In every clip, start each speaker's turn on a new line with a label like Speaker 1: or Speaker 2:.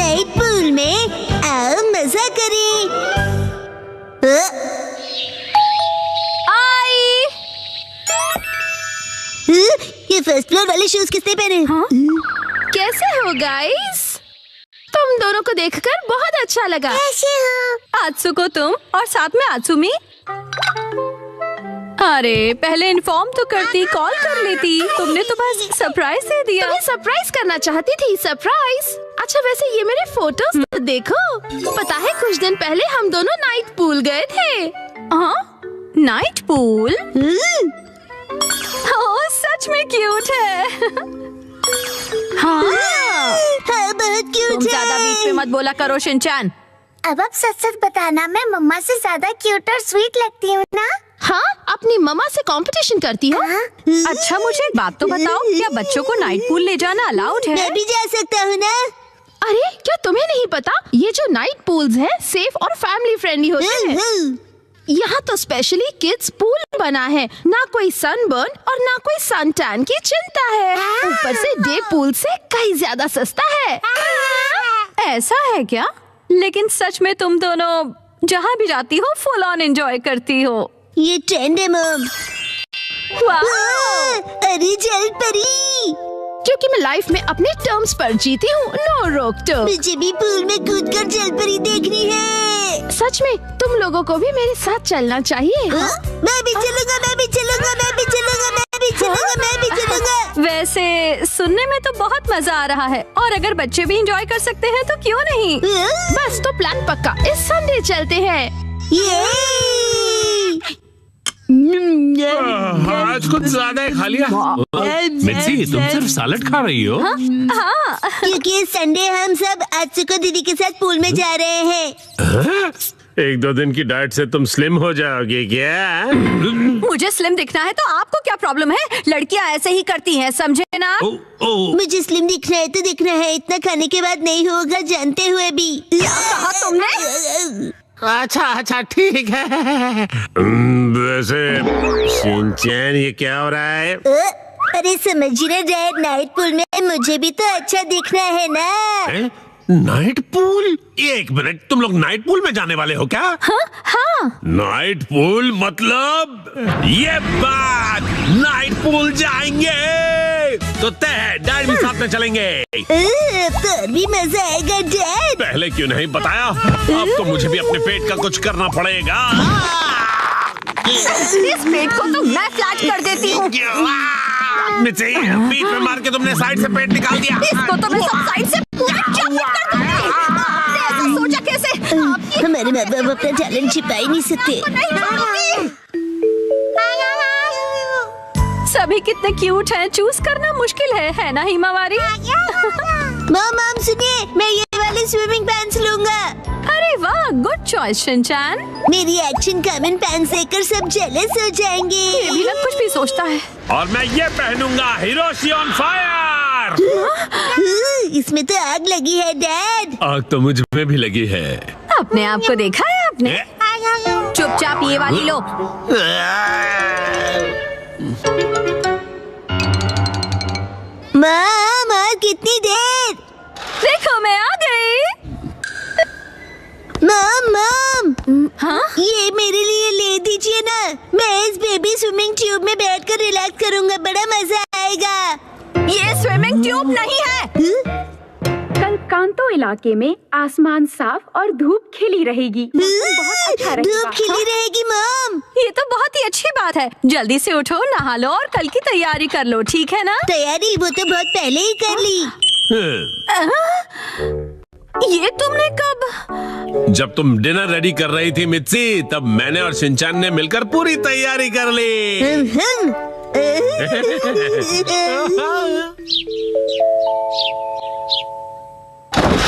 Speaker 1: Night pool में आओ मजा करें।
Speaker 2: आई।
Speaker 1: ये फर्स्ट फ्लोर वाले शूज किसने पहने?
Speaker 2: हाँ? कैसे हो गाइस? तुम दोनों को देखकर बहुत अच्छा लगा।
Speaker 1: कैसे हो?
Speaker 2: आत्सुको तुम और साथ में आत्सुमी। अरे पहले इन्फॉर्म तो करती, कॉल कर लेती। तुमने तो बस सरप्राइज दे दिया।
Speaker 3: तुम्हें सरप्राइज करना चाहती थी। सरप्राइज? अच्छा वैसे ये मेरे फोटोज तो देखो। पता है कुछ दिन पहले हम दोनों नाइट पूल गए थे।
Speaker 2: हाँ? Night pool? ओह सच में क्यूट है। हाँ,
Speaker 1: हाँ बहुत क्यूट
Speaker 2: तुम ज्यादा बीच में मत बोला करो शिनचैन।
Speaker 1: अब आप सच सच बताना, मैं मम्मा से ज्यादा क्यूट और स्वीट लगती हूँ ना?
Speaker 3: हाँ, अपनी मम्मा से कंपटीशन करती हो?
Speaker 2: अच्छा मुझे एक बात तो बताओ, क्या बच्चों को नाइट पूल ले जाना अलाउड है?
Speaker 1: मैं भी जा सकता हूँ ना?
Speaker 3: अरे क्या तुम्हें नहीं पता, ये जो नाइट पूल्स हैं सेफ और फैमिली फ्रेंडली होते हैं। यहाँ तो स्पेशली किड्स पूल बना है। ना कोई सनबर्न और ना कोई सन टैन की चिंता है। ऊपर से डे पूल से कहीं ज्यादा सस्ता है।
Speaker 2: ऐसा है क्या? लेकिन सच में तुम दोनों जहाँ भी जाती हो फुल ऑन एंजॉय करती हो।
Speaker 1: ये ट्रेंड है मम।
Speaker 2: वाह!
Speaker 1: अरे जल परी,
Speaker 3: क्योंकि मैं लाइफ में अपने टर्म्स पर जीती हूँ, नो रोक टोक।
Speaker 1: मुझे भी पूल में कूदकर जल परी देखनी है।
Speaker 3: सच में तुम लोगों को भी मेरे साथ चलना चाहिए।
Speaker 1: मैं भी चलूंगा, मैं भी चलूंगा, मैं भी चलूंगा, मैं भी चलूंगा, मैं भी चलूंगा।
Speaker 2: वैसे सुनने में तो बहुत मजा आ रहा है, और अगर बच्चे भी एंजॉय कर सकते हैं तो क्यों नहीं।
Speaker 3: बस तो प्लान पक्का, इस संडे चलते हैं।
Speaker 4: आज कुछ ज्यादा ही खा लिया। मिर्ची तुम सिर्फ सैलेड खा रही हो?
Speaker 2: हाँ।
Speaker 1: क्योंकि संडे हम सब आत्सुको दीदी के साथ पूल में जा रहे हैं।
Speaker 4: एक दो दिन की डाइट से तुम स्लिम हो जाओगे क्या?
Speaker 2: मुझे स्लिम दिखना है तो आपको क्या प्रॉब्लम है? लड़कियां ऐसे ही करती हैं, समझे ना?
Speaker 1: मुझे स्लिम दिखना है तो दिखना है, इतना खाने के बाद नहीं होगा जानते हुए भी।
Speaker 2: क्या कहा तुमने?
Speaker 4: अच्छा ठीक है। वैसे शिनचैन ये क्या हो रहा है?
Speaker 1: अरे समझिए ना डैड, नाइट पूल में मुझे भी तो अच्छा दिखना है ना।
Speaker 4: Night pool? एक मिनट, तुम लोग नाइट पूल में जाने वाले हो क्या?
Speaker 2: हाँ।
Speaker 4: नाइट पूल मतलब ये बात, नाइट पूल जाएंगे तो तय है, डैड भी साथ में चलेंगे।
Speaker 1: तो भी मजा आएगा डैड।
Speaker 4: पहले क्यों नहीं बताया? अब तो मुझे भी अपने पेट का कुछ करना पड़ेगा।
Speaker 2: इस पेट को तो मैं फ्लैट कर देती हूँ।
Speaker 4: मिर्ची, बीच में मार के तुमने साइड से पेट निकाल दिया।
Speaker 2: इसको तो मैं सब साइड से पूरा चॉप कर दूंगी। आपने ऐसा सोचा कैसे?
Speaker 1: हमारे माँ बाप अपना टैलेंट छिपा ही नहीं सकते।
Speaker 2: सभी कितने क्यूट हैं, चूज करना मुश्किल है ना हिमावारी?
Speaker 1: मॉम सुनिए, मैं ये वाले स्विमिंग पैंट्स लूंगा।
Speaker 2: अरे वाह, गुड चॉइस शिनचैन।
Speaker 1: मेरी एक्शन कॉमन पैंट्स देखकर सब जेलस हो जाएंगे।
Speaker 2: ये भी ना कुछ भी सोचता है।
Speaker 4: और मैं ये पहनूंगा, हिरोशी ऑन फायर।
Speaker 1: इसमें तो आग लगी है डैड।
Speaker 4: आग तो मुझ में भी लगी है।
Speaker 2: अपने आप को देखा है आपने? चुपचाप ये वाली लो।
Speaker 1: माँ कितनी देर?
Speaker 2: देखो मैं आ गई।
Speaker 1: मॉम
Speaker 2: हाँ?
Speaker 1: ये मेरे लिए ले दीजिए ना। मैं इस बेबी स्विमिंग ट्यूब में बैठकर रिलैक्स करूंगा, बड़ा मजा आएगा।
Speaker 2: ये स्विमिंग ट्यूब नहीं है।
Speaker 5: कल कांतो इलाके में आसमान साफ और धूप खिली रहेगी। मौसम बहुत अच्छा रहेगा।
Speaker 1: धूप खिली रहेगी मॉम।
Speaker 2: ये तो बहुत ही अच्छी बात है। जल्दी से उठो, नहा लो और कल की तैयारी कर लो, ठीक है ना?
Speaker 1: तैयारी वो तो बहुत पहले ही कर ली।
Speaker 2: ये तुमने कब?
Speaker 4: जब तुम डिनर रेडी कर रही थी मिर्ची, तब मैंने और शिनचैन ने मिलकर पूरी तैयारी कर ली।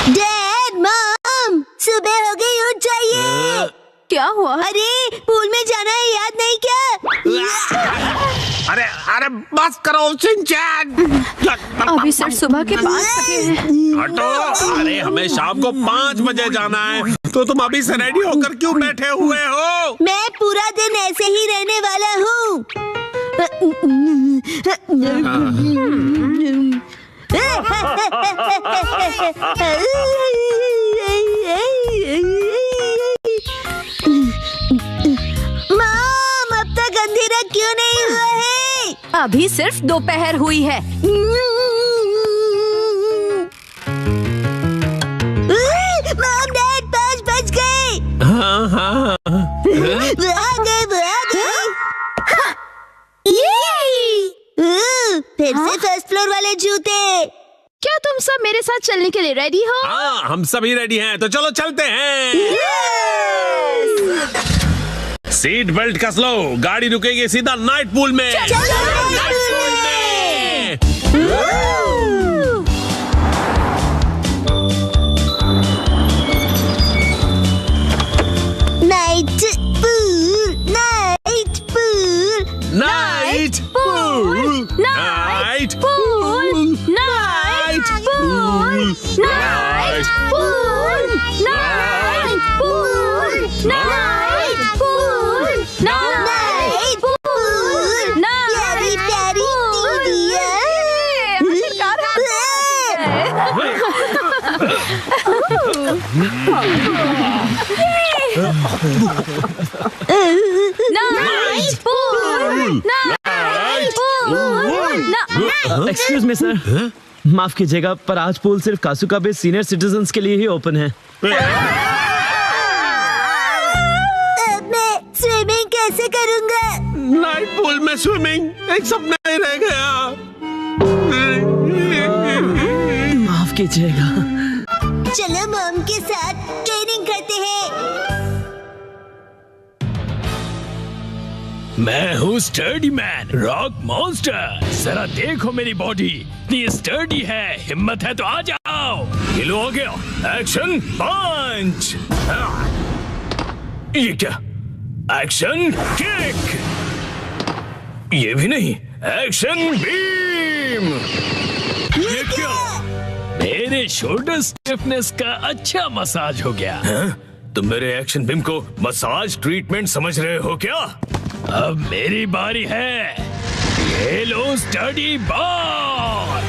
Speaker 1: डैड मॉम सुबह हो गई, उठ जाइए।
Speaker 2: क्या हुआ?
Speaker 1: अरे पूल में जाना है, याद नहीं क्या?
Speaker 4: अरे बस करो शिनचैन।
Speaker 2: अभी सिर्फ सुबह के 5 बजे हैं।
Speaker 4: हटो। अरे हमें शाम को 5 बजे जाना है, तो तुम अभी से रेडी होकर क्यों बैठे हुए हो?
Speaker 1: मैं पूरा दिन ऐसे ही रहने वाला हूँ।
Speaker 2: अभी सिर्फ दोपहर हुई है।
Speaker 1: मॉम डैड 5 बज गए।
Speaker 4: हाँ हाँ
Speaker 1: वो आ गए। फिर से फर्स्ट फ्लोर वाले जूते।
Speaker 3: क्या तुम सब मेरे साथ चलने के लिए रेडी हो?
Speaker 4: हाँ, हम सभी रेडी हैं, तो चलो चलते हैं। सीट बेल्ट कस लो, गाड़ी रुकेगी सीधा नाइट पूल में।
Speaker 1: Night pool, night pool,
Speaker 4: night pool, night pool,
Speaker 2: night pool, night pool, night pool, night pool, night pool,
Speaker 1: प्यारी प्यारी दीदियाँ।
Speaker 2: Night pool, night pool.
Speaker 6: Excuse me sir, माफ कीजिएगा पर आज पूल सिर्फ कासुका बे सीनियर सिटीजन्स के लिए ही ओपन है।
Speaker 1: अब मैं स्विमिंग कैसे करूँगा?
Speaker 4: नाइट पूल में स्विमिंग एक सपना ही रह गया।
Speaker 6: माफ कीजिएगा।
Speaker 1: चलो मॉम के साथ ट्रेनिंग करते हैं।
Speaker 7: मैं हूँ स्टर्डी मैन, रॉक मॉन्स्टर। जरा देखो मेरी बॉडी इतनी स्टर्डी है, हिम्मत है तो आ जाओ। गिलो हो गया, एक्शन पंच। ये क्या? Action kick. ये भी नहीं, एक्शन बीम। ये क्या? मेरे शोल्डर स्टिफनेस का अच्छा मसाज हो गया। तुम मेरे एक्शन बीम को मसाज ट्रीटमेंट समझ रहे हो क्या? अब मेरी बारी है। ये लो स्टडी बॉल।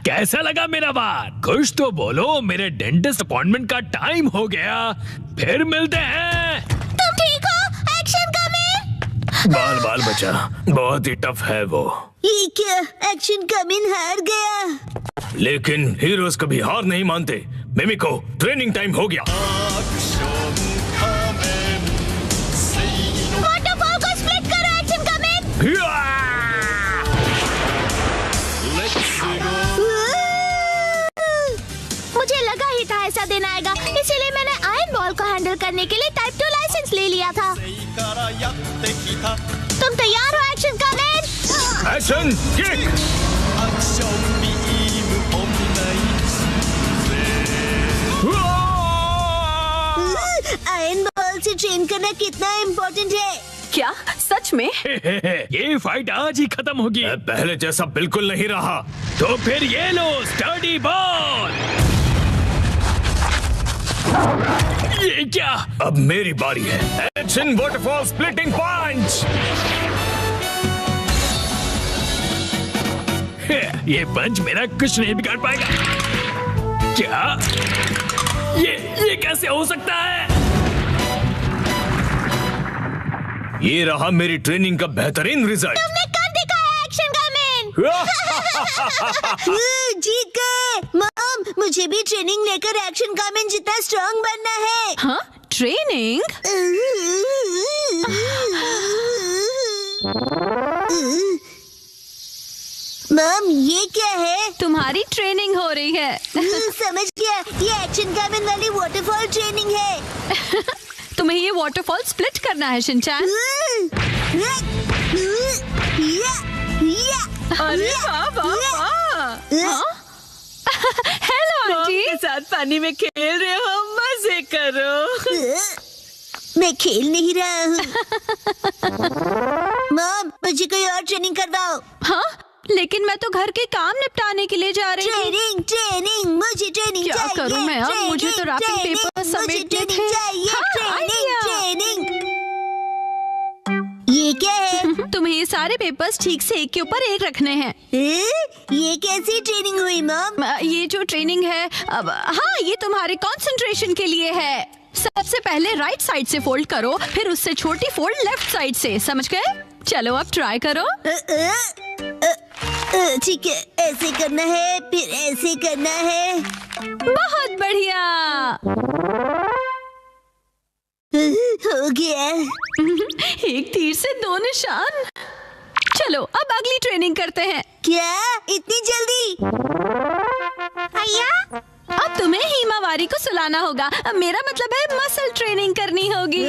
Speaker 7: कैसा लगा मेरा बार? कुछ तो बोलो, मेरे डेंटिस्ट अपॉइंटमेंट का टाइम हो गया। फिर मिलते हैं।
Speaker 1: तुम ठीक हो? Action coming.
Speaker 7: बाल बाल बचा, बहुत ही टफ है वो।
Speaker 1: ये क्या? एक्शन कमिंग हार गया।
Speaker 7: लेकिन हीरोज कभी हार नहीं मानते। मिमिको, ट्रेनिंग टाइम हो गया।
Speaker 1: वाटरफॉल को स्प्लिट करो, एक्शन कमिंग। मुझे लगा ही था ऐसा दिन आएगा, इसीलिए मैंने आयरन बॉल को हैंडल करने के लिए टाइप 2 लाइसेंस ले लिया था। तुम तैयार हो action coming?
Speaker 7: Action kick.
Speaker 1: Iron ball से ट्रेन करना कितना इम्पोर्टेंट है।
Speaker 2: क्या सच में?
Speaker 7: ये फाइट आज ही खत्म होगी। पहले जैसा बिल्कुल नहीं रहा। तो फिर ये लो स्टडी बॉल। ये क्या? अब मेरी बारी है। एक्शन वाटरफॉल स्प्लिटिंग पंच। ये पंच मेरा कुछ नहीं बिगाड़ पाएगा। क्या? ये कैसे हो सकता है? ये रहा मेरी ट्रेनिंग का बेहतरीन रिजल्ट।
Speaker 1: तुमने कर दिखाया एक्शन कमिंग। जीत गए। मॉम, मुझे भी ट्रेनिंग लेकर एक्शन कमिंग जितना स्ट्रांग बनना है।
Speaker 2: हाँ, ट्रेनिंग?
Speaker 1: मॉम, ये क्या है?
Speaker 2: तुम्हारी ट्रेनिंग हो रही है।
Speaker 1: समझ गया, ये एक्शन कमिंग वाली वाटरफॉल ट्रेनिंग है।
Speaker 2: तुम्हें ये वाटरफॉल स्प्लिट करना है शिनचैन। अरे वाह वाह वाह। Hello aunty.
Speaker 8: के साथ पानी में खेल रहे हो, मजे करो।
Speaker 1: मैं खेल नहीं रहा हूँ। मॉम, मुझे कोई और ट्रेनिंग करवाओ।
Speaker 2: हाँ, लेकिन मैं तो घर के काम निपटाने के लिए जा रही हूँ।
Speaker 1: ट्रेनिंग, मुझे ट्रेनिंग
Speaker 2: क्या
Speaker 1: चाहिए।
Speaker 2: करूँ मैं अब? मुझे तो रैपिंग पेपर समेटने थे। हाँ,
Speaker 1: ट्रेनिंग। ये क्या है?
Speaker 2: तुम्हें ये सारे पेपर्स ठीक से एक के ऊपर एक रखने हैं।
Speaker 1: ये कैसी ट्रेनिंग हुई मॉम?
Speaker 2: ये जो ट्रेनिंग है, अब हाँ, ये तुम्हारे कंसंट्रेशन के लिए है। सबसे पहले राइट साइड से फोल्ड करो, फिर उससे छोटी फोल्ड लेफ्ट साइड से, समझ गए? चलो अब ट्राई करो।
Speaker 1: ठीक है, ऐसे करना है, फिर ऐसे करना है।
Speaker 2: बहुत बढ़िया।
Speaker 1: हो गया।
Speaker 2: एक तीर से दो निशान। चलो अब अगली ट्रेनिंग करते हैं।
Speaker 1: क्या इतनी जल्दी?
Speaker 2: भैया अब तुम्हें हिमावारी को सुलाना होगा। अब मेरा मतलब है मसल ट्रेनिंग करनी होगी।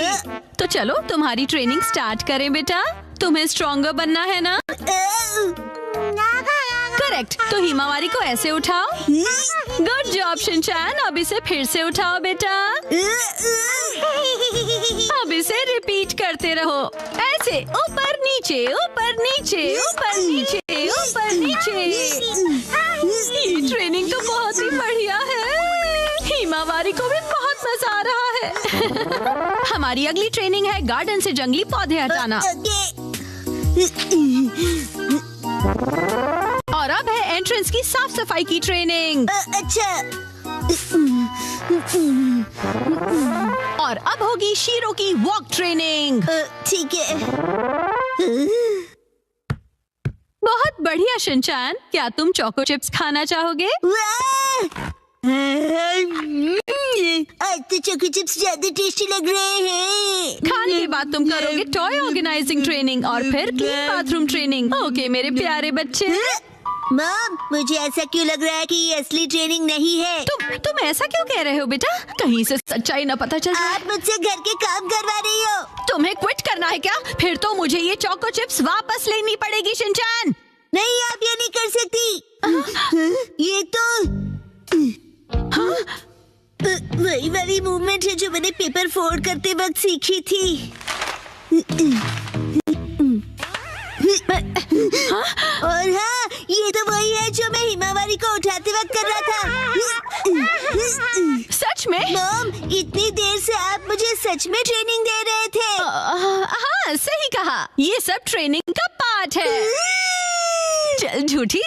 Speaker 2: तो चलो तुम्हारी ट्रेनिंग स्टार्ट करें बेटा। तुम्हें स्ट्रॉन्गर बनना है ना? करेक्ट। तो हिमावारी को ऐसे उठाओ। Good job Shinchan. अब इसे फिर से उठाओ बेटा। अब इसे रिपीट करते रहो, ऐसे ऊपर नीचे ऊपर नीचे ऊपर नीचे ऊपर नीचे। ये ट्रेनिंग तो बहुत ही बढ़िया है। हिमावारी को भी बहुत मजा आ रहा है। हमारी अगली ट्रेनिंग है गार्डन से जंगली पौधे हटाना। और अब है एंट्रेंस की साफ सफाई की ट्रेनिंग।
Speaker 1: अच्छा।
Speaker 2: और अब होगी शीरो की वॉक ट्रेनिंग।
Speaker 1: ठीक है।
Speaker 2: बहुत बढ़िया शिनचैन। क्या तुम चोको चिप्स खाना चाहोगे?
Speaker 1: आज तो चोको चिप्स ज्यादा टेस्टी लग रहे हैं।
Speaker 2: खाने के बाद तुम करोगे टॉय ऑर्गेनाइजिंग ट्रेनिंग और फिर क्लीन बाथरूम ट्रेनिंग। ओके मेरे प्यारे बच्चे।
Speaker 1: मॉम, मुझे ऐसा क्यों लग रहा है कि ये असली ट्रेनिंग नहीं है?
Speaker 2: तुम ऐसा क्यों कह रहे हो बेटा? कहीं से सच्चाई न पता चल जाए।
Speaker 1: आप मुझसे घर के काम करवा रही हो।
Speaker 2: तुम्हें क्विट करना है क्या? फिर तो मुझे ये चोको चिप्स वापस लेनी पड़ेगी शिनचैन।
Speaker 1: नहीं, आप ये नहीं कर सकती। ये तो वही वाली मूवमेंट है जो मैंने पेपर फोल्ड करते वक्त सीखी थी। और हाँ, ये तो वही है जो मैं हिमावारी को उठाते वक्त कर रहा था।
Speaker 2: सच में?
Speaker 1: मॉम, इतनी देर से आप मुझे सच में ट्रेनिंग दे रहे थे।
Speaker 2: हाँ सही कहा। ये सब ट्रेनिंग का पार्ट है। चल झूठी।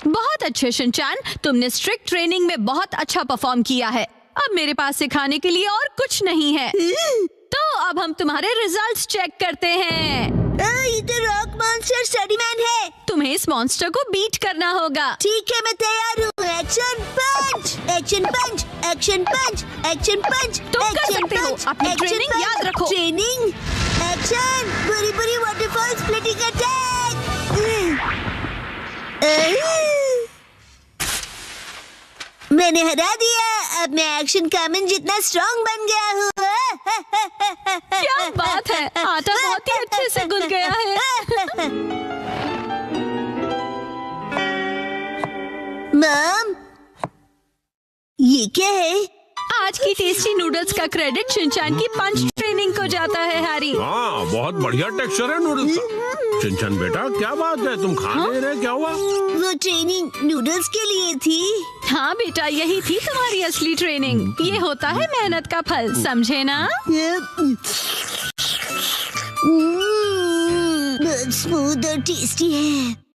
Speaker 2: बहुत अच्छे शिनचैन, तुमने स्ट्रिक्ट ट्रेनिंग में बहुत अच्छा परफॉर्म किया है। अब मेरे पास सिखाने के लिए और कुछ नहीं है। तो अब हम तुम्हारे रिजल्ट्स चेक करते हैं।
Speaker 1: ये तो रॉक मॉन्स्टर स्टडीमैन है।
Speaker 2: तुम्हें इस मॉन्स्टर को बीट करना होगा।
Speaker 1: ठीक है, मैं तैयार हूँ। एक्शन पंच, एक्शन पंच, एक्शन पंच, एक्शन पंच।
Speaker 2: तुम कर सकते हो। अपनी ट्रेनिंग याद रखो।
Speaker 1: ट्रेनिंग, एक्शन, बुरी बुरी वाटरफॉल स्प्लिटिंग अटैक। मैंने हरा दिया। अब मैं एक्शन कामन जितना स्ट्रॉन्ग बन गया हूँ।
Speaker 2: क्या बात है, आटा बहुत ही अच्छे से गूंथ गया है।
Speaker 1: मॉम, ये क्या है?
Speaker 2: आज की टेस्टी नूडल्स का क्रेडिट शिनचैन की पंच ट्रेनिंग को जाता है हैरी।
Speaker 4: हाँ, बहुत बढ़िया टेक्सचर है नूडल्स का। शिनचैन बेटा, क्या बात है, तुम खा नहीं रहे? क्या हुआ?
Speaker 1: वो ट्रेनिंग नूडल्स के लिए थी।
Speaker 2: हाँ बेटा, यही थी तुम्हारी असली ट्रेनिंग। ये होता है मेहनत का फल, समझे ना?
Speaker 1: बहुत स्मूथ और टेस्टी है।